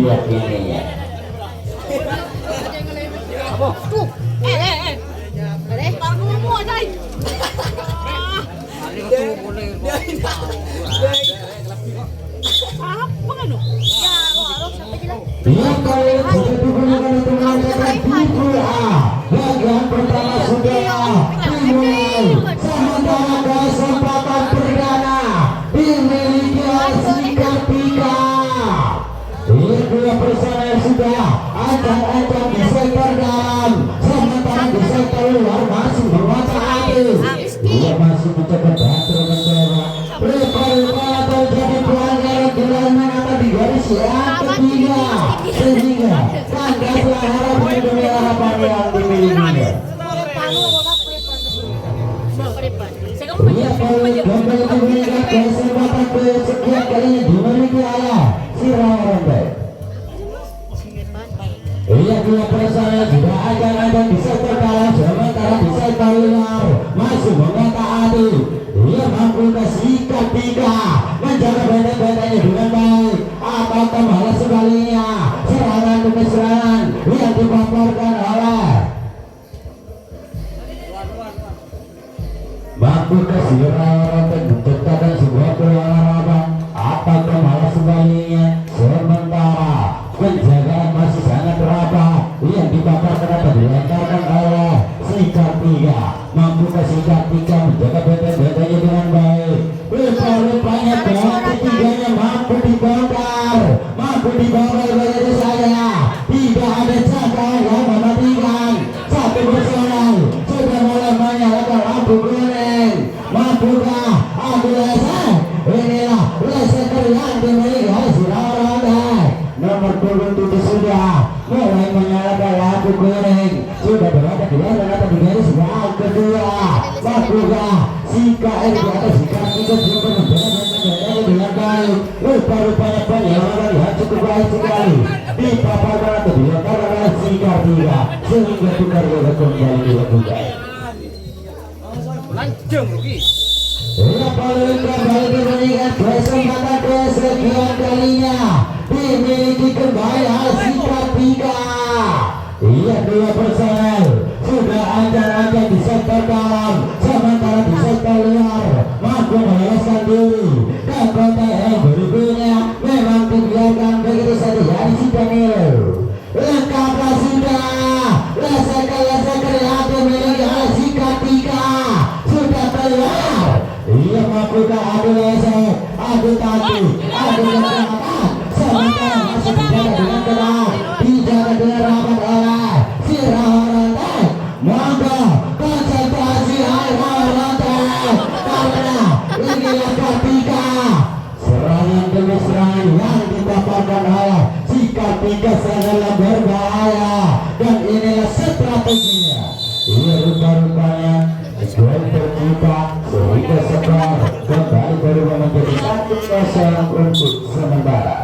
lihat ininya. Tuh, taruh dulu aja. Apa kan lu? Ya, harus sampai jelas. Yang kali sudah digunakan untuk mengadakan PPA. Bagian pertama sudah dimulai. Sementara kesempatan perdana dimiliki Asika 3. Dua personel sudah ancang-ancang di sektor dalam, sementara di sektor luar masih menguasai akhir. Dia masih mencoba mencoba. Rupa-rupa terjadi pelanggaran jalanan atau di garis yang ketiga, sehingga tandaslah harapan demi harapan yang dimilikinya. Ia kembali memberikan kesempatan kesekian kalinya dimiliki ayah Sirawarantai. Ia dua personel juga akan di sektor dalam, sementara di sektor luar masih mengataati. Ia mampu Asika 3 menjaga benteng-bentengnya dengan baik. Apakah malah sebaliknya serangan demi serangan yang dipaparkan oleh mampu Sirawarantai menciptakan sebuah pelanggaran. Apakah malah sebaliknya sementara penjagaan masih sangat rapat yang dipaparkan atau dilancarkan oleh Asika 3. Mampu Asika 3 menjaga benteng-bentengnya dengan baik. Rupa-rupanya bahwa ketiganya mampu dibongkar, mampu dibongkar begitu saja. Tidak ada cara yang mematikan. Satu personel sudah mulai menyalakan lampu kuning. Mampukah Abu Leser? Inilah Leser yang dimiliki oleh Sirawarantai. Nomor 27 sudah mulai menyalakan lampu kuning, sudah berada di atas di garis yang kedua. Mampukah Sika di atas Sika 3 juga menjaga dengan baik. Rupa-rupanya penyerangan yang cukup baik sekali dipaparkan atau dilakukan oleh Sika 3 sehingga tukar kembali dilakukan. Lancung rugi. Ia kembali diberikan kesempatan kesekian kalinya dimiliki kembali Asika 3. Ia dua personel sudah ancang-ancang di sektor dalam, sementara di sektor luar mampu meloloskan diri ke kota yang berikutnya. Memang dibiarkan begitu saja dari Sidanil. Lengkaplah sudah leseker yang dimiliki Asika 3 sudah keluar. Ia mampukah adu lesek, adu kaki, adu kekuatan, sementara masih dijaga dengan ketat, dijaga dengan rapat oleh Sirawarantai. Monggo konsentrasi Sirawarantai, karena inilah ketika serangan demi serangan yang dipaparkan oleh Sika 3 sangatlah berbahaya, dan inilah strateginya. Ia rupa-rupanya gol tercipta sehingga skor kembali berubah menjadi 1-0 untuk sementara.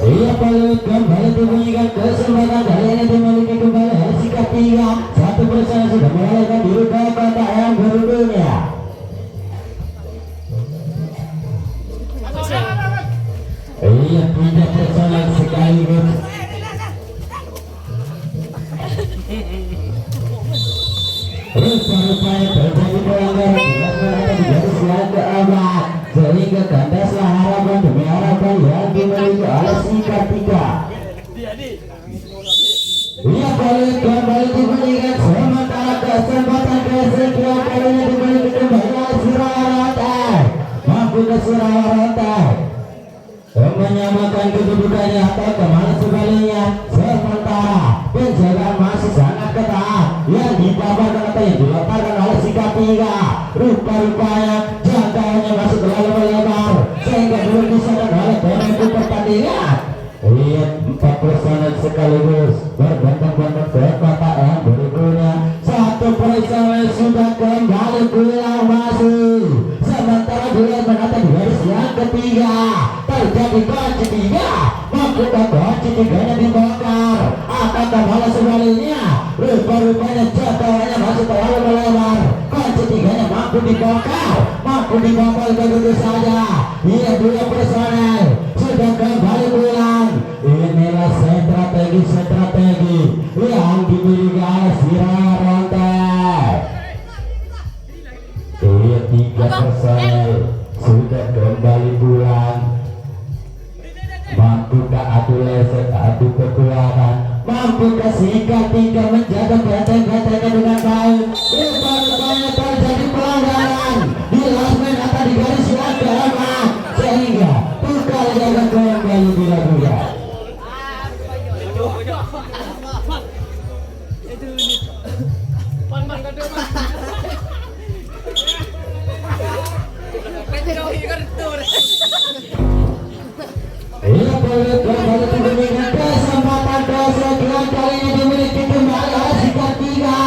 Ia kembali diberikan kesempatan kali ini dimiliki kembali Asika 3. Satu personel sudah melarikan diri ke kota yang berikutnya. Ia punya personel sekaligus. Rupa-rupanya terjadi pelanggaran di garis yang keempat, sehingga kandaslah harapan demi harapan yang dimiliki oleh Sika 3. Ia kembali diberikan sementara kesempatan kesekian kalinya dimiliki kembali oleh Sirawarantai. Mampu ke Sirawarantai menyamakan kedudukannya atau kemana sebaliknya, sementara penjagaan masih sangat ketat yang dipaparkan atau yang dilontarkan oleh Sika 3. Rupa-rupanya jangkauannya masih terlalu melebar sehingga belum disadar oleh pemimpin pertandingan. Lihat 4 personel sekaligus berbentang-bentang ke kota yang berikutnya. Satu personel sudah kembali pulang masuk, sementara dia menata di garis yang ketiga. ketiga terjadi kunci tiga, membuka kunci tiganya dibongkar. Akan kembali sebaliknya, rupa-rupanya jadwalnya masih terlalu melebar. Kunci tiganya mampu dibongkar begitu saja. Iya, dua personel sudah kembali pulang. Inilah strategi yang dimiliki oleh Siraronte. Iya, tiga personel sudah kembali pulang. Mampukah adu leset, adu kekuatan, mampukah sikat tiga menjaga benteng-bentengnya dengan baik? Rupanya terjadi pelanggaran di lasmen atau di garis agama, sehingga tukar jaga kembali dilakukan. Kembali diberikan kesempatan kesekian kalinya dimiliki kembali oleh Sikat tiga.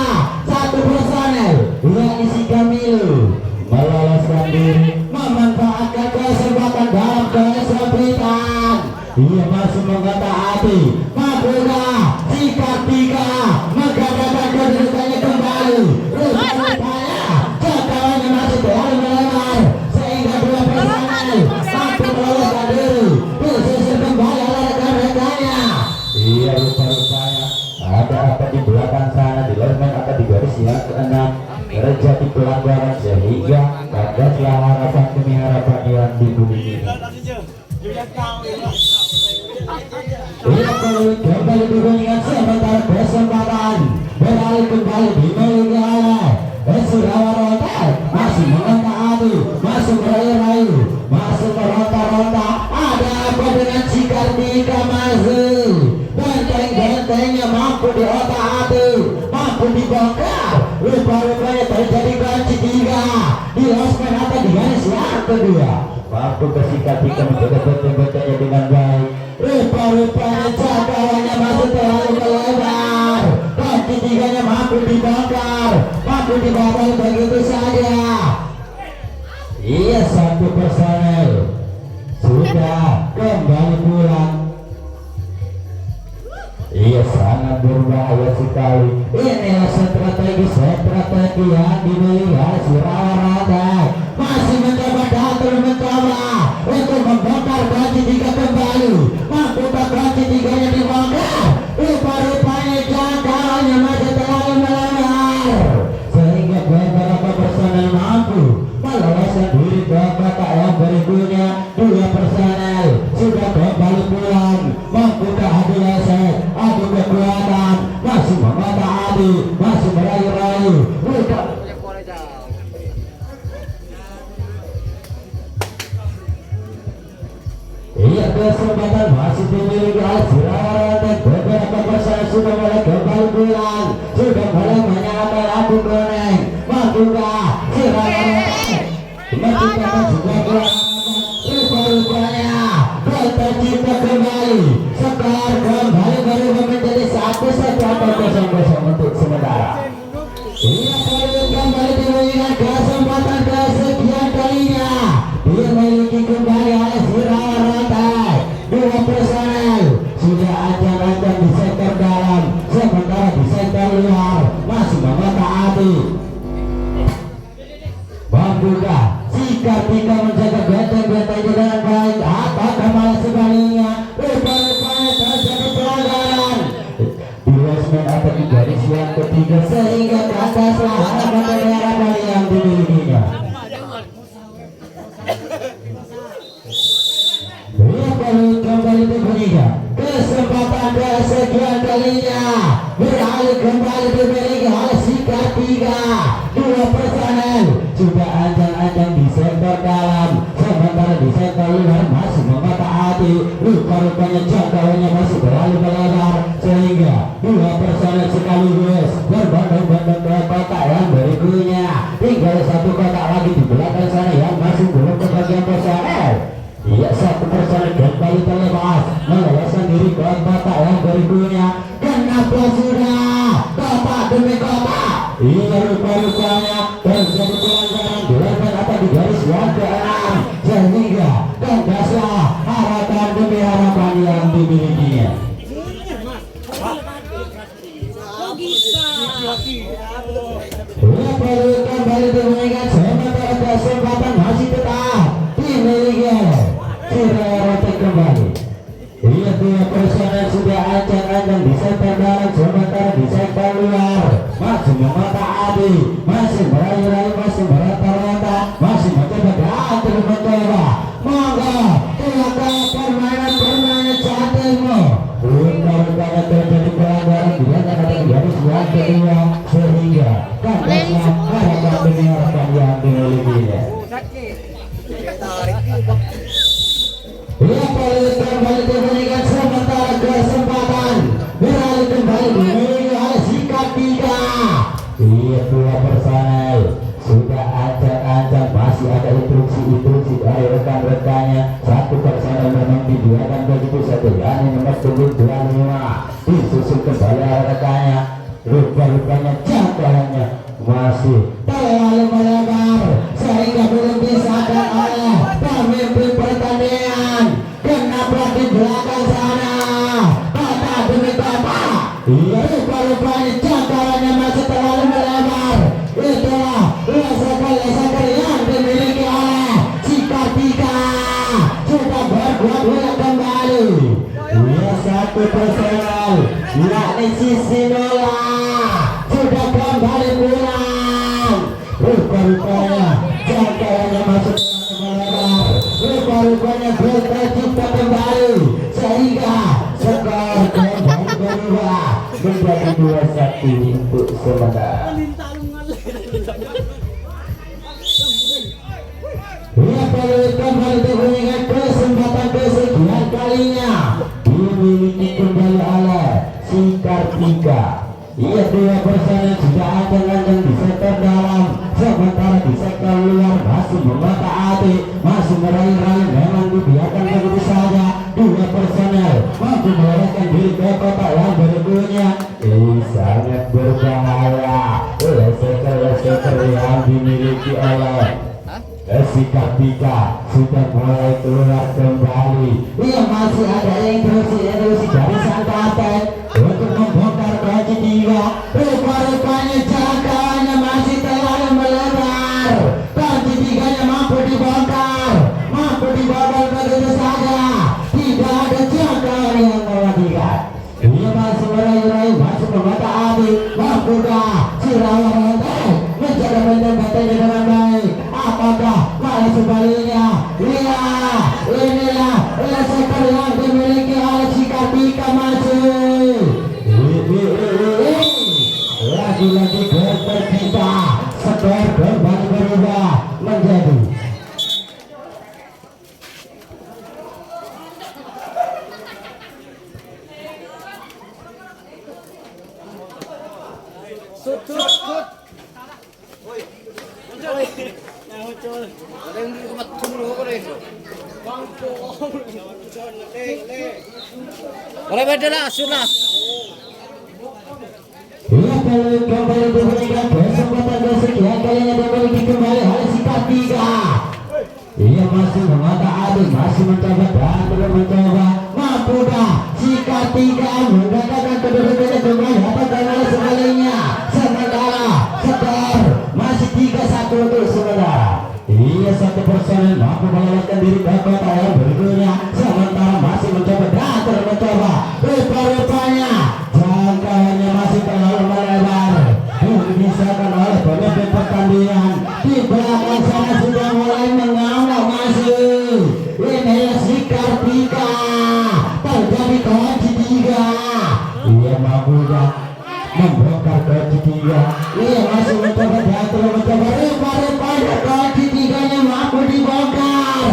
Satu personel yakni si Kamilu meloloskan diri, memanfaatkan kesempatan dalam kesempitan. Ia masih mengata hati, mampukah Sikat tiga menggandakan kedudukannya kembali? Rupanya jadwalnya masih terlalu melebar, sehingga dua personel mampu meloloskan diri. Iya, rupanya ada apa di belakang sana, di lasmen atau di garis yang keenam terjadi pelanggaran, sehingga kandaslah harapan demi harapan yang dibunyi. Iya, kembali dibunyikan sementara kesempatan beralih kembali dimiliki oleh Siraronte. Masih mengangkat hati, masih merayu-rayu, masih meronta-ronta. Ada apa dengan Sikat tiga masih? Benteng-bentengnya mampu diotak-atik, mampu dibongkar. Rupa-rupanya terjadi kunci tiga di lasmen atau di garis yang kedua. Mampu Sikat tiga menjaga benteng-bentengnya dengan baik. Rupa-rupanya jadwalnya masih terlalu melebar. Kunci tiganya mampu dibongkar, mampu dibobol begitu saja. Iya, satu personel sudah kembali pulang. Iya, sangat berbahaya sekali. Inilah strategi yang dimiliki oleh Siraronte. Masih mencoba untuk membongkar kunci tiga kembali. Mampukah kunci tiganya dibongkar? Rupa-rupanya jangkauannya masih terlalu melebar, sehingga beberapa personel mampu meloloskan diri ke babak yang berikutnya. Dua personel sudah kembali pulang. Mampukah adu leset, adu kekuatan, masih memata hati, masih merayu-rayu. Iya, kesempatan masih dimiliki oleh Siraronte. Beberapa personel sudah mulai kembali pulang, sudah mulai menyalakan lampu kuning. Mampukah Siraronte menciptakan sebuah gerakan? Rupa-rupanya gol tercipta kembali. Skor kembali berubah menjadi 1-1 atau 0-0 untuk sementara. Ia kembali diberikan kesempatan kesekian kalinya dimiliki kembali oleh Siraronte. Dua personel sudah ancang-ancang di sektor dalam, sementara di sektor luar masih memata hati. Mampukah Sikat tiga menjaga benteng-benteng dengan baik atau malah sebaliknya? Rupa-rupanya terjadi pelanggaran di lasmen atau di garis yang ketiga, sehingga kandaslah harapan yang dimilikinya. Kembali diberikan kesempatan kesekian kalinya beralih kembali dimiliki oleh Sikat tiga. Dua personel sudah ancang-ancang di sektor dalam, sementara di sektor luar masih memata hati. Rupa-rupanya jangkauannya masih terlalu melebar, sehingga dua personel sekaligus berbondong-bondong ke kotak yang berikutnya. Tinggal satu kotak lagi di belakang sana yang masih belum ke bagian personel. Iya, satu personel kembali terlepas, meloloskan diri ke kotak yang berikutnya. Kenapa sudah kotak demi kotak? Iya, rupa-rupanya terjadi pelanggaran di lasmen atau di garis yang keenam, sehingga Cerdaslah harapan demi harapan yang dimilikinya. Perlu kembali dimainkan sementara kesempatan masih tetap dimiliki Cirerotek kembali. Iya, dua personel sudah ancang-ancang di sektor dalam sementara di sektor luar masih memata Adi, masih merayu-rayu, masih merata-rata, masih mencoba dan terus mencoba. Monggo silakan permainan cantikmu. Rupa-rupanya terjadi pelanggaran bila ada garis yang kedua sehingga kandasnya harapan demi harapan yang dimilikinya. Ia perlu kembali diberikan sementara kesempatan beralih kembali dimiliki oleh sikap 3. Iya, dua personel sudah ancang-ancang masih ada instruksi dari rekan-rekannya. Satu personel memang dibiarkan begitu saja, yakni nomor 25 disusul kembali oleh rekannya. Rupa-rupanya jangkauannya masih terlalu melebar sehingga belum disahkan oleh pemimpin pertandingan. Kenapa di belakang sana kata demi kata, iya, rupa-rupanya jangkauannya masih terlalu melebar. Itulah lesakan yang dimiliki oleh si Kartika. Sudah berbuat ulang kembali. Iya, satu personel yakni si Sinola sudah kembali pulang. Rupa-rupanya jangkauannya masih terlalu melebar. Rupa-rupanya gol tercipta kembali sehingga skor kembali berubah menjadi 2-1 untuk sementara. Ia perlu kembali diberikan kesempatan kesekian kalinya dimiliki kembali oleh si Kartika. Ia dua personel sudah ancang-ancang di sektor dalam sementara di sektor luar masih memata hati, masih meraih-raih, memang dibiarkan begitu saja. Dua personel mampu meloloskan diri ke kotak yang berikutnya. Ini sangat berbahaya. Leseker yang dimiliki oleh si Kartika sudah mulai keluar kembali. Ia masih ada instruksi dari sang kapten untuk membongkar kunci 3. Rupa-rupanya jangkauannya masih terlalu melebar. Kunci 3-nya mampu dibongkar, mampu dibobol begitu saja. Tidak ada jangkauan yang mematikan. Ia masih merayu-rayu, masih memata hati. Mampukah si Rawan menjaga benteng-bentengnya dengan baik? Apakah malah sebaliknya? Iya, inilah lesekan yang dimiliki oleh si Kartika masih. Lagi-lagi gol tercipta, skor kembali berubah menjadi Boleh beda lah, sudah. ia perlu kembali diberikan kesempatan kesekian kalinya dimiliki kembali oleh si Kartika. Ia masih memata hati, masih mencoba dan terus mencoba. Mampukah si Kartika menggunakan kedudukannya kembali dapat oleh sebaliknya? Sementara skor masih 3-1 untuk sementara. Ia satu personel mampu meloloskan diri ke kota yang berikutnya. Sementara masih mencoba dan terus mencoba. Rupa-rupanya jangkauannya masih terlalu melebar. Dipisahkan oleh pemimpin pertandingan. Di belakang sana sudah mulai mengawal masih. Inilah si Kartika. Terjadi kunci 3. Ia mampukah membongkar kunci 3? Ia masih mencoba dan terus mencoba. Rupa-rupanya kunci 3-nya mampu dibongkar,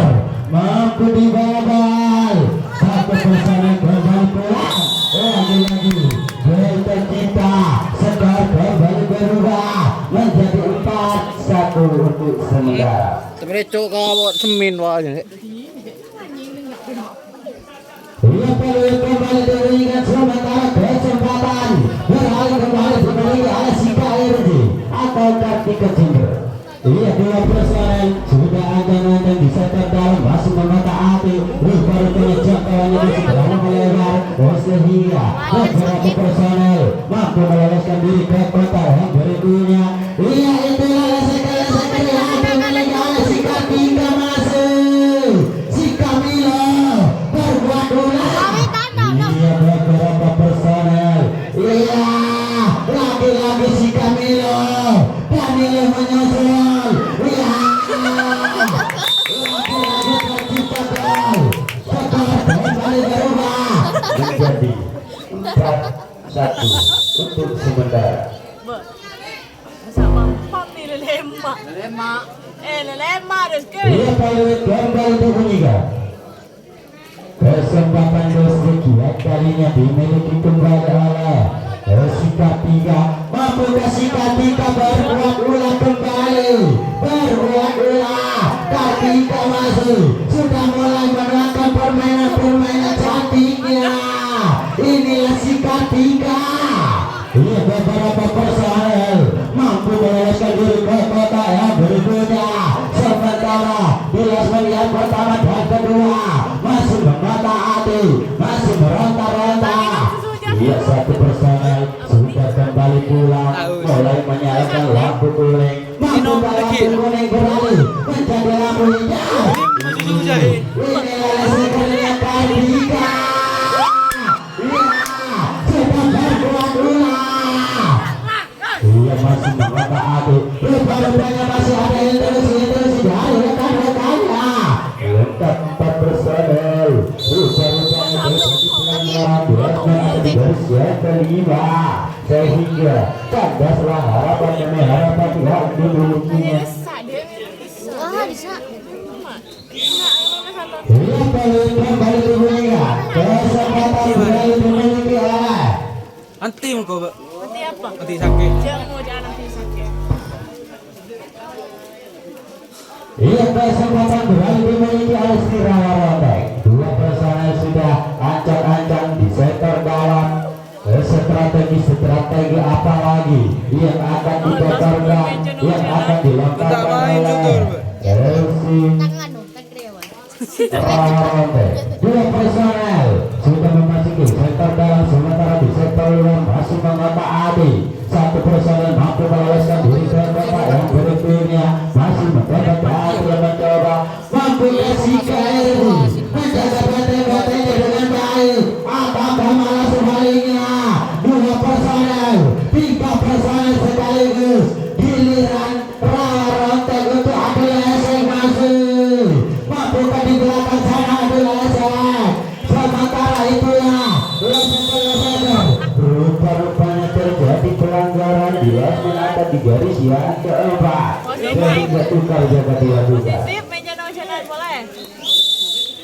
mampu dibobol. Satu personel kembali pulang. Lagi-lagi gol tercipta, skor kembali berubah menjadi 4-1 untuk sementara. Temereco kawat semin wae. Ia perlu kembali diberikan sementara kesempatan beralih kembali dimiliki oleh si KRJ atau Kartika Jindro. Ia dua personel sudah ancang-ancang di sektor dalam masih memata hati, menjadi 4-1 untuk sementara. Sama papi lemak. Lemak. Lemak rezeki. Ia paling kembali berbunyikan. Kesempatan kesekian kalinya dimiliki kembali oleh Persika 3. Mampukah Persika 3 berbuat ulah kembali? Berbuat ulah. Ketika masih sudah mulai menerapkan permainan cantiknya. Inilah Persika 3. Ia beberapa personel mampu meloloskan diri ke kota yang berikutnya. Sementara di yang pertama dan kedua masih memata hati, masih meronta-ronta. Ia satu personel sudah kembali pulang, mulai menyalakan lampu kuning. Mampu lampu kuning beralih menjadi lampu hijau. Inilah sebenarnya Persika. Ia masih memata hati. Rupanya masih ada yang terus dari rekan-rekannya. Lengkap 4 personel. Rupanya terjadi pelanggaran di garis yang kelima, sehingga kandaslah harapan demi harapan yang dimilikinya. Wah, bisa. Ia paling kembali diberikan kesempatan beralih dimiliki oleh Anti mo ko ba? Nanti apa? Anti sakit. Jangan nanti sakit. Ia kesempatan beralih dimiliki oleh Stirawa Rotek. 2 personel sudah ancang-ancang di sektor dalam. Strategi apa lagi yang akan dibocorkan, yang akan dilontarkan oleh Elsi Rotek. 2 personel sudah memasuki sektor dalam, sementara di sektor luar masih mengata hati. 1 personel mampu meloloskan diri ke kota yang berikutnya, masih mencoba berhasil mencoba. Mampu Persika ini menjaga benteng-bentengnya dengan baik. Apakah malah sebaliknya? 2 personel, 3 personel sekaligus. Giliran Rotek untuk adu leseng masuk. Mampukah di belakang sana adu leseng? Sementara itulah rupa-rupanya terjadi pelanggaran di menata di garis yang keempat, sehingga tukar jaga dilakukan. Sip, meja nasional boleh.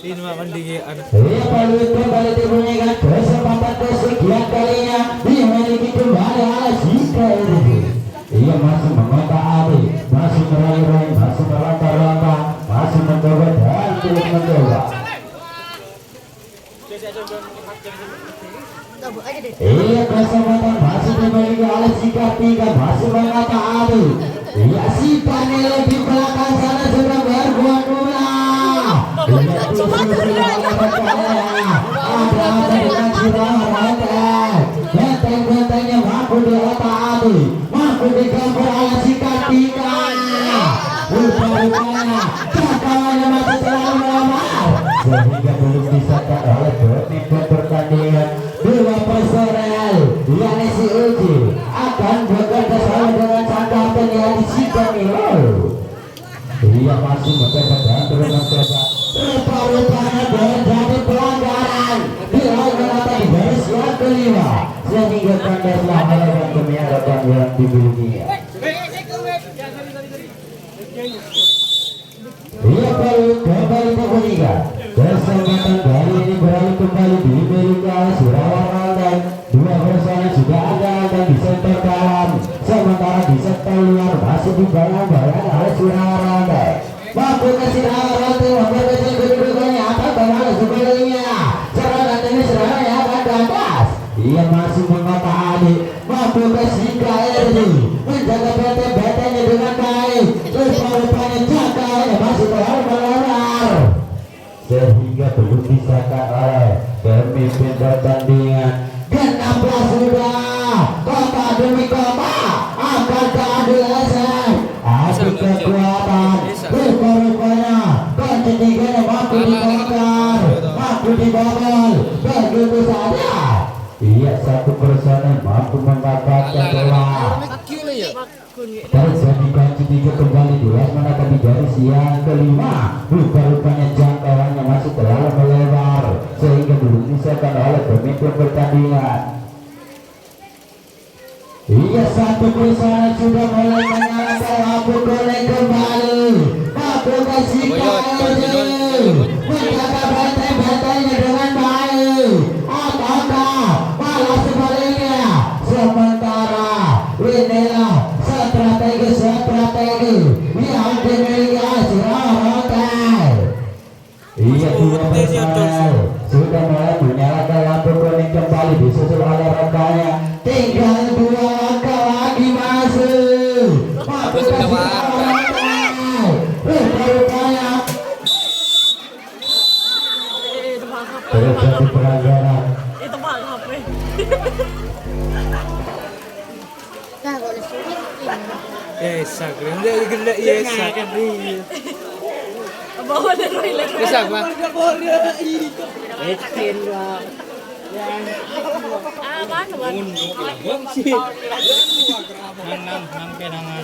Ini mah mendingi anak. Ia paling kembali dibunyikan kesempatan kesekian kalinya dimiliki kembali oleh Persika ini. Ia masih memata hati, masih meraih-raih, masih meronta-ronta, masih mencoba dan terus mencoba. Ia kesempatan masih dimiliki oleh Persika 3, masih memata hati. Ia si Panelo di belakang sana sudah berbuat ulah. Benteng-bentengnya mampu diotak-atik, mampu digambar oleh Persika 3. Rupanya jangkauannya masih terlalu lamar, sehingga belum disahkan oleh pemimpin pertandingan. 2 personel yakni si Uji akan bekerja sama dengan sang kapten yang si Danilo. Ia masih mencoba dan terus mencoba. Rupa-rupanya terjadi pelanggaran di menata di garis yang kelima, sehingga kandaslah harapan demi harapan yang dimilikinya. Ia baru kembali berbunyikan. Kesempatan kali ini beralih kembali dimiliki oleh Stirawa Rotek. 2 personel sudah ada di sektor dalam, sementara di sektor luar masih dibayang-bayang oleh Stirawa Rotek. Mampu ke Stirawa Rotek memperkecil kedudukannya atau kembali sebaliknya. Serangan ini serangan yang akan ganas. Ia masih memata hati. Mampu ke Persika ini menjaga benteng-bentengnya dengan baik. Rupa-rupanya jangkauannya masih terlalu melebar, sehingga belum disahkan oleh pemimpin pertandingan. 16 sudah, kota demi kota akan adu leseng, adu kekuatan. Rupa-rupanya kunci 3-nya mampu dibongkar, mampu dibobol begitu saja. Ia 1 personel mampu mendapatkan bola. Terjadi kunci 3 kembali di menata di garis yang kelima. Rupa-rupanya jangkauannya masih terlalu melebar, sehingga belum disahkan oleh pemimpin memimpin pertandingan. Iya, satu perusahaan sudah mulai menyalakan lampu kuning kembali. Aku kasih menjaga benteng-bentengnya dengan baik. Apakah malah sebaliknya? Sementara inilah strategi yang dimiliki Asirawatai. Iya, dua personel sudah mulai menyalakan lampu kuning kembali, disusul oleh rekannya. Tinggal dua langkah lagi masuk. Rupanya terjadi pelanggaran. Itu bang HP. Nah, kalau sulit Yes, sakit. Dia gede yes sakit. Bawa dari toilet. Bisa apa? Kan buat. Nang kenangan.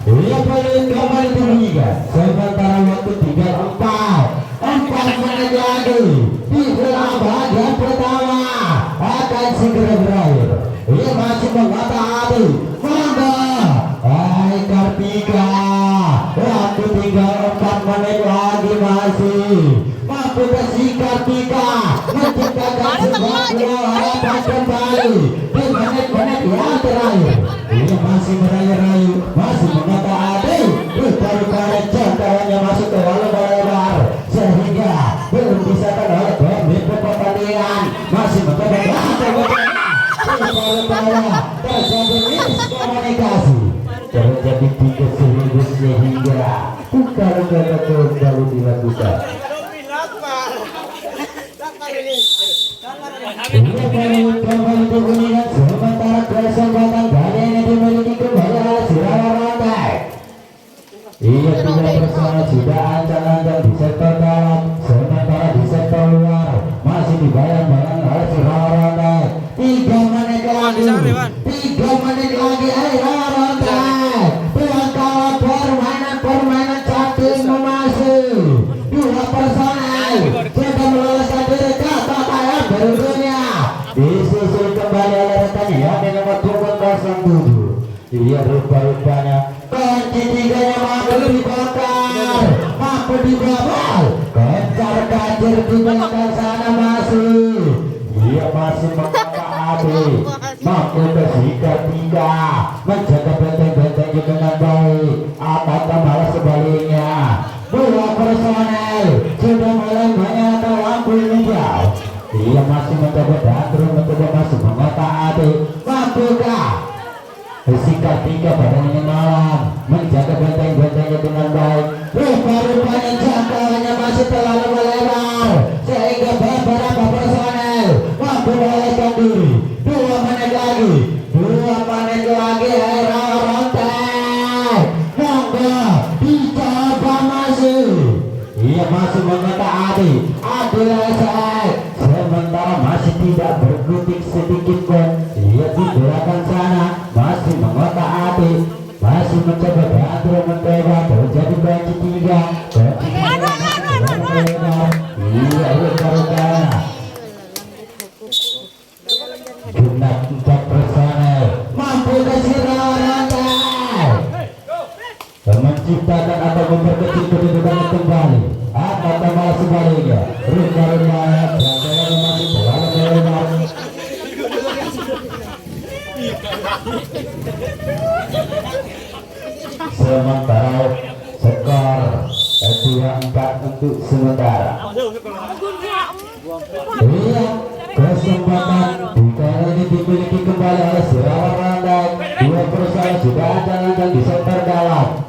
Dia paling kembali berbunyikan. Sementara waktu tinggal 4 menit lagi di dalam bagian pertama akan segera berakhir. Ia masih menghadapi Mangga. Hai Kartika, waktu tinggal 4 menit lagi masih. Mampukah si Kartika menciptakan sebuah harapan kembali di menit-menit yang terakhir? Ia masih merayu-rayu, masih menghadapi. Rupanya jangkauannya masuk ke dalam lebar sehingga belum bisa terlalu pemimpin pertandingan. Masih mencoba rupanya terjadi miskomunikasi, terjadi tiket sehingga luka-luka kembali dilakukan. Kembali dibunyikan sementara kesempatan kali ini dimiliki kembali oleh Sirawarantai. Iya, tiga personel sudah ancang-ancang di sektor dalam, sementara di sektor luar masih dibayang-bayang oleh Sirawarantai. 3 menit lagi, 3 menit lagi Sirawarantai. Pelanggaran permainan cantik memasuki. 2 personel sudah meloloskan diri ke babak berikutnya. Disusul kembali oleh rekannya yang di nomor 07. Iya, rupanya kunci tiganya mampu dibakar, mampu dibabal. Kencar kacir di belakang sana masuk. Dia masih menghadapi, mampu bersikap tiga, menjaga benteng-bentengnya dengan baik. Apakah malah sebaliknya? 2 personel sudah mulai menyalakan lampu hijau. Dia masih mencoba datang, mencoba masuk menghadapi. Mampukah bersikap tiga pada ini malam menjaga benteng-bentengnya dengan baik? Rupanya jangkauannya masih terlalu melebar sehingga beberapa personel mampu meloloskan diri. 2 menit lagi, 2 menit lagi. Rantai monggo dicoba masuk. Ia masih mengetahui Adil selesai, sementara masih tidak berkutik sedikit pun. Ia di belakang sana masih mengotak-atik, masih mencoba diatur, mencoba terjadi kunci tiga. Iya, rupanya genap 4 personel mampu kasih rantai menciptakan atau memperkecil kedudukan kembali. Apakah malah sebaliknya? Rupanya jangkauannya masih terlalu melebar. Sementara skor 2-4 untuk sementara. Iya, kesempatan di kali ini dimiliki kembali oleh Sirawarantai. 2 perusahaan sudah ancang-ancang di sektor dalam.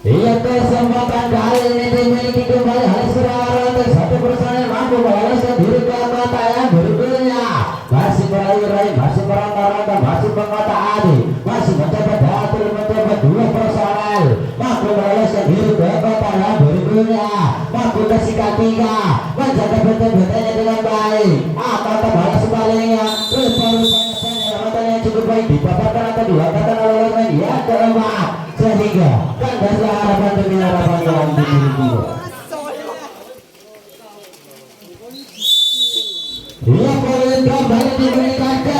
Iya, kesempatan kali ini dimiliki kembali oleh Sirawarantai. 1 perusahaan yang mampu meloloskan diri ke kota yang berikutnya. Masih meraih-raih, masih merangka-rangka, masih mengotak-atik, masih mencoba datul, mencoba 2 personel mampu meloloskan diri ke kota yang berikutnya. Mampu bersikap tiga, menjaga benteng-bentengnya dengan baik. Apakah malah sebaliknya? Rupanya penyelamatannya cukup baik dipaparkan atau dilakukan oleh yang keempat, sehingga tiga kandas harapan demi harapan yang dimiliki. Ia boleh kembali diberikan ke